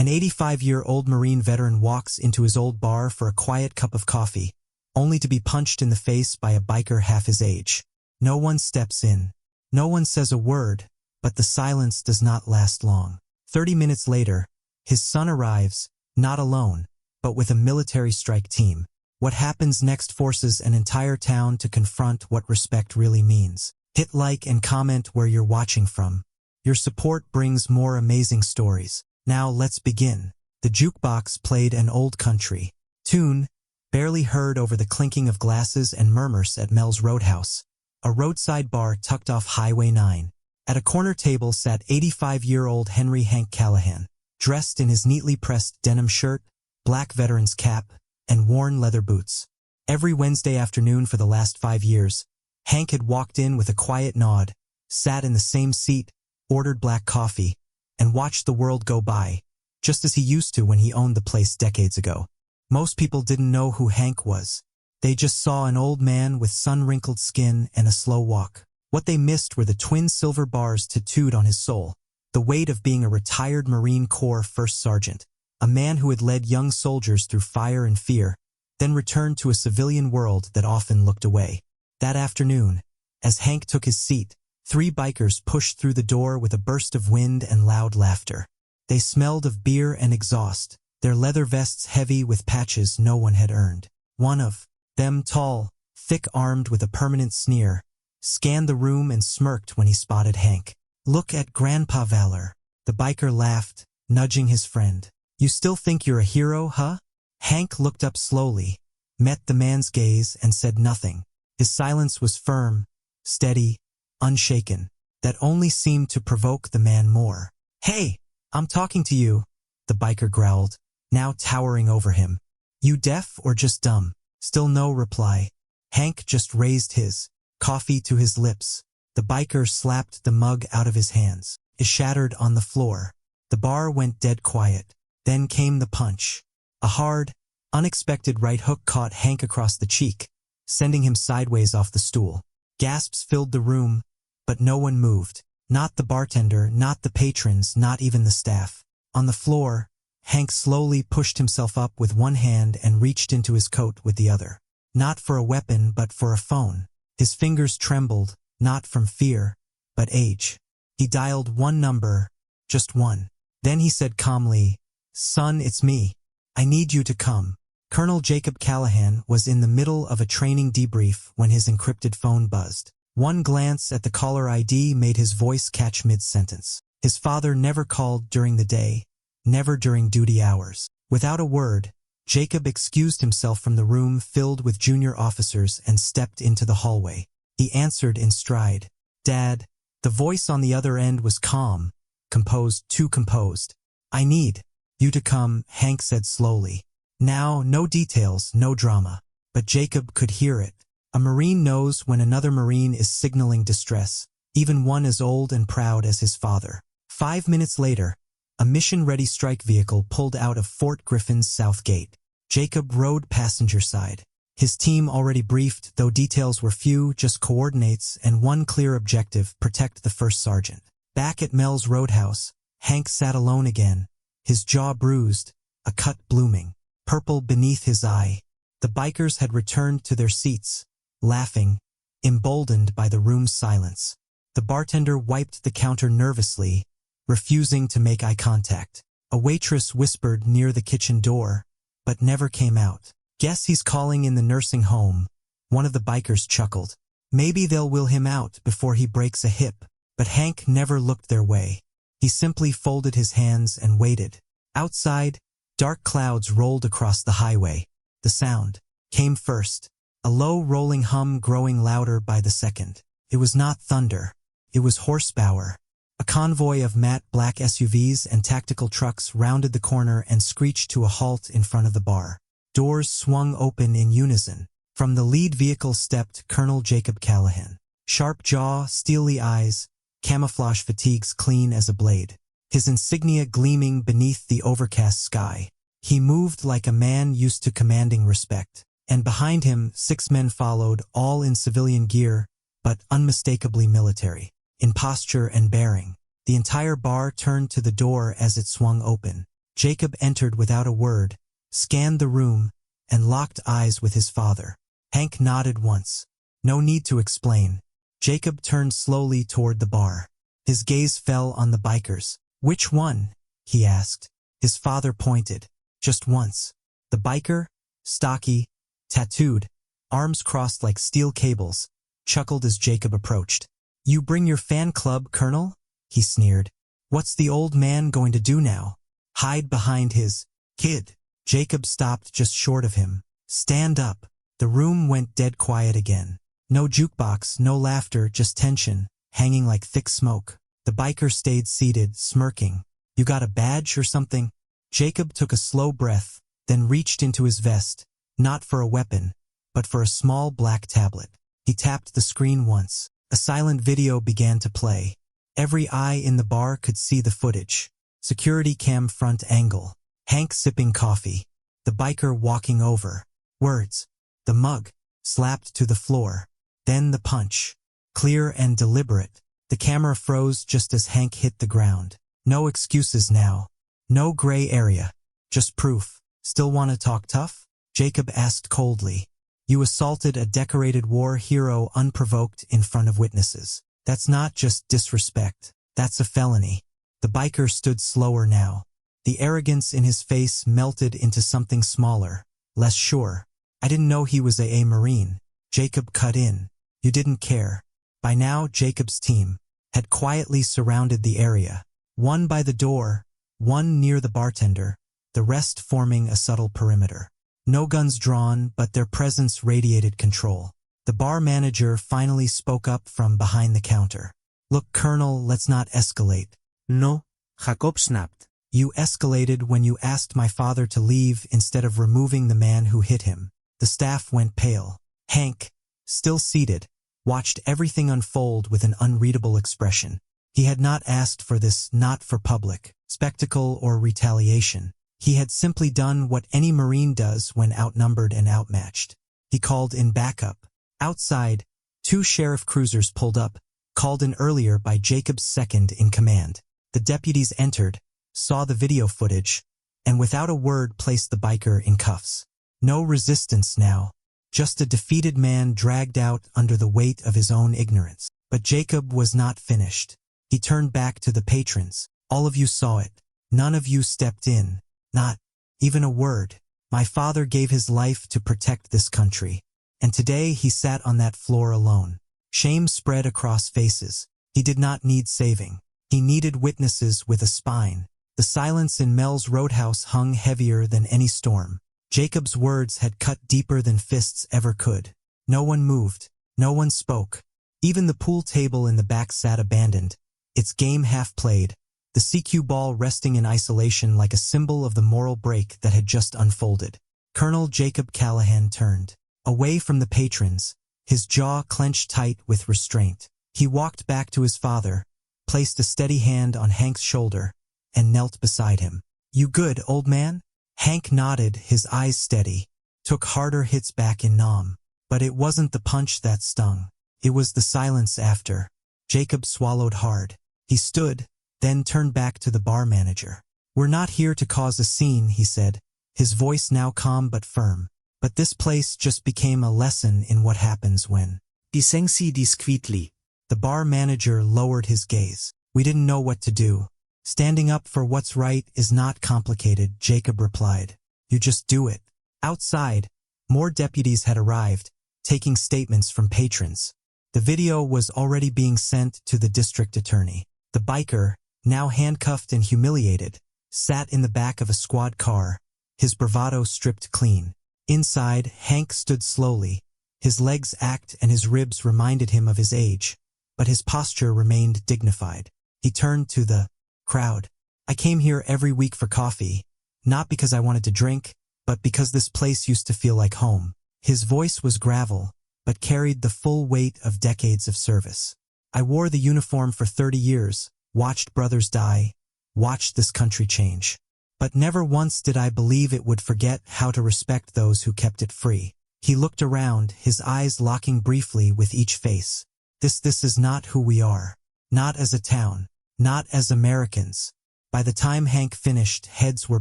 An 85-year-old Marine veteran walks into his old bar for a quiet cup of coffee, only to be punched in the face by a biker half his age. No one steps in. No one says a word, but the silence does not last long. 30 minutes later, his son arrives, not alone, but with a military strike team. What happens next forces an entire town to confront what respect really means. Hit like and comment where you're watching from. Your support brings more amazing stories. Now let's begin. The jukebox played an old country tune, barely heard over the clinking of glasses and murmurs at Mel's Roadhouse, a roadside bar tucked off Highway 9. At a corner table sat 85-year-old Henry Hank Callahan, dressed in his neatly pressed denim shirt, black veteran's cap, and worn leather boots. Every Wednesday afternoon for the last 5 years, Hank had walked in with a quiet nod, sat in the same seat, ordered black coffee, and watched the world go by, just as he used to when he owned the place decades ago. Most people didn't know who Hank was. They just saw an old man with sun-wrinkled skin and a slow walk. What they missed were the twin silver bars tattooed on his soul, the weight of being a retired Marine Corps first sergeant, a man who had led young soldiers through fire and fear, then returned to a civilian world that often looked away. That afternoon, as Hank took his seat, 3 bikers pushed through the door with a burst of wind and loud laughter. They smelled of beer and exhaust, their leather vests heavy with patches no one had earned. One of them, tall, thick-armed with a permanent sneer, scanned the room and smirked when he spotted Hank. "Look at Grandpa Valor." The biker laughed, nudging his friend. "You still think you're a hero, huh?" Hank looked up slowly, met the man's gaze, and said nothing. His silence was firm, steady, unshaken. That only seemed to provoke the man more. "Hey, I'm talking to you," the biker growled, now towering over him. "You deaf or just dumb?" Still no reply. Hank just raised his coffee to his lips. The biker slapped the mug out of his hands. It shattered on the floor. The bar went dead quiet. Then came the punch. A hard, unexpected right hook caught Hank across the cheek, sending him sideways off the stool. Gasps filled the room, but no one moved. Not the bartender, not the patrons, not even the staff. On the floor, Hank slowly pushed himself up with one hand and reached into his coat with the other. Not for a weapon, but for a phone. His fingers trembled, not from fear, but age. He dialed one number, just one. Then he said calmly, "Son, it's me. I need you to come." Colonel Jacob Callahan was in the middle of a training debrief when his encrypted phone buzzed. One glance at the caller ID made his voice catch mid-sentence. His father never called during the day, never during duty hours. Without a word, Jacob excused himself from the room filled with junior officers and stepped into the hallway. He answered in stride. "Dad." The voice on the other end was calm, composed, too composed. "I need you to come," Hank said slowly. Now, no details, no drama. But Jacob could hear it. A Marine knows when another Marine is signaling distress, even one as old and proud as his father. 5 minutes later, a mission-ready strike vehicle pulled out of Fort Griffin's south gate. Jacob rode passenger side. His team already briefed, though details were few, just coordinates and one clear objective: protect the first sergeant. Back at Mel's Roadhouse, Hank sat alone again, his jaw bruised, a cut blooming, purple beneath his eye. The bikers had returned to their seats, laughing, emboldened by the room's silence. The bartender wiped the counter nervously, refusing to make eye contact. A waitress whispered near the kitchen door, but never came out. "Guess he's calling in the nursing home," one of the bikers chuckled. "Maybe they'll wheel him out before he breaks a hip." But Hank never looked their way. He simply folded his hands and waited. Outside, dark clouds rolled across the highway. The sound came first, a low rolling hum growing louder by the second. It was not thunder. It was horsepower. A convoy of matte black SUVs and tactical trucks rounded the corner and screeched to a halt in front of the bar. Doors swung open in unison. From the lead vehicle stepped Colonel Jacob Callahan. Sharp jaw, steely eyes, camouflage fatigues clean as a blade. His insignia gleaming beneath the overcast sky. He moved like a man used to commanding respect. And behind him, 6 men followed, all in civilian gear, but unmistakably military. In posture and bearing. The entire bar turned to the door as it swung open. Jacob entered without a word, scanned the room, and locked eyes with his father. Hank nodded once. No need to explain. Jacob turned slowly toward the bar. His gaze fell on the bikers. "Which one?" he asked. His father pointed. "Just once." The biker, stocky, tattooed, arms crossed like steel cables, chuckled as Jacob approached. "You bring your fan club, Colonel?" he sneered. "What's the old man going to do now? Hide behind his kid?" Jacob stopped just short of him. "Stand up." The room went dead quiet again. No jukebox, no laughter, just tension, hanging like thick smoke. The biker stayed seated, smirking. "You got a badge or something?" Jacob took a slow breath, then reached into his vest, not for a weapon, but for a small black tablet. He tapped the screen once. A silent video began to play. Every eye in the bar could see the footage. Security cam front angle. Hank sipping coffee. The biker walking over. Words. The mug. Slapped to the floor. Then the punch. Clear and deliberate. The camera froze just as Hank hit the ground. No excuses now. No gray area. Just proof. "Still want to talk tough?" Jacob asked coldly. "You assaulted a decorated war hero unprovoked in front of witnesses. That's not just disrespect. That's a felony." The biker stood slower now. The arrogance in his face melted into something smaller, less sure. "I didn't know he was a Marine." Jacob cut in. "You didn't care." By now, Jacob's team had quietly surrounded the area. One by the door, one near the bartender, the rest forming a subtle perimeter. No guns drawn, but their presence radiated control. The bar manager finally spoke up from behind the counter. "Look, Colonel, let's not escalate." "No," Jacob snapped. "You escalated when you asked my father to leave instead of removing the man who hit him." The staff went pale. Hank, still seated, watched everything unfold with an unreadable expression. He had not asked for this, not for public spectacle or retaliation. He had simply done what any Marine does when outnumbered and outmatched. He called in backup. Outside, 2 sheriff cruisers pulled up, called in earlier by Jacob's second in command. The deputies entered, saw the video footage, and without a word placed the biker in cuffs. No resistance now, just a defeated man dragged out under the weight of his own ignorance. But Jacob was not finished. He turned back to the patrons. "All of you saw it. None of you stepped in. Not even a word. My father gave his life to protect this country. And today he sat on that floor alone." Shame spread across faces. He did not need saving. He needed witnesses with a spine. The silence in Mel's Roadhouse hung heavier than any storm. Jacob's words had cut deeper than fists ever could. No one moved. No one spoke. Even the pool table in the back sat abandoned, its game half played, the CQ ball resting in isolation like a symbol of the moral break that had just unfolded. Colonel Jacob Callahan turned away from the patrons, his jaw clenched tight with restraint. He walked back to his father, placed a steady hand on Hank's shoulder, and knelt beside him. "You good, old man?" Hank nodded, his eyes steady, took harder hits back in Nam. But it wasn't the punch that stung. It was the silence after. Jacob swallowed hard. He stood, then turned back to the bar manager. "We're not here to cause a scene," he said, his voice now calm but firm. "But this place just became a lesson in what happens when." "Dicen si discreetly." The bar manager lowered his gaze. "We didn't know what to do." "Standing up for what's right is not complicated," Jacob replied. "You just do it." Outside, more deputies had arrived, taking statements from patrons. The video was already being sent to the district attorney. The biker, now handcuffed and humiliated, sat in the back of a squad car, his bravado stripped clean. Inside, Hank stood slowly. His legs ached and his ribs reminded him of his age, but his posture remained dignified. He turned to the crowd. "I came here every week for coffee, not because I wanted to drink, but because this place used to feel like home." His voice was gravel, but carried the full weight of decades of service. "I wore the uniform for 30 years, watched brothers die, watched this country change. But never once did I believe it would forget how to respect those who kept it free." He looked around, his eyes locking briefly with each face. This is not who we are. Not as a town. Not as Americans. By the time Hank finished, heads were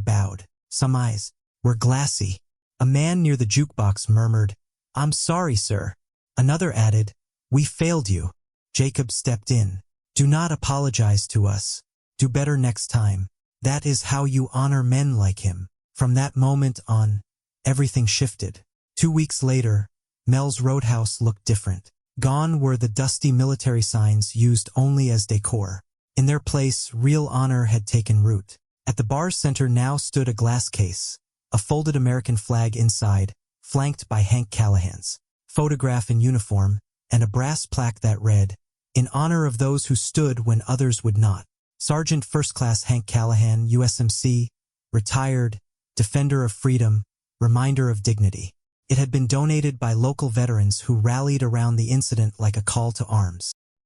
bowed. Some eyes were glassy. A man near the jukebox murmured, "I'm sorry, sir." Another added, "We failed you." Jacob stepped in. "Do not apologize to us. Do better next time. That is how you honor men like him." From that moment on, everything shifted. 2 weeks later, Mel's Roadhouse looked different. Gone were the dusty military signs used only as decor. In their place, real honor had taken root. At the bar's center now stood a glass case, a folded American flag inside, flanked by Hank Callahan's photograph in uniform, and a brass plaque that read, "In honor of those who stood when others would not. Sergeant First Class Hank Callahan, USMC, retired, defender of freedom, reminder of dignity." It had been donated by local veterans who rallied around the incident like a call to arms.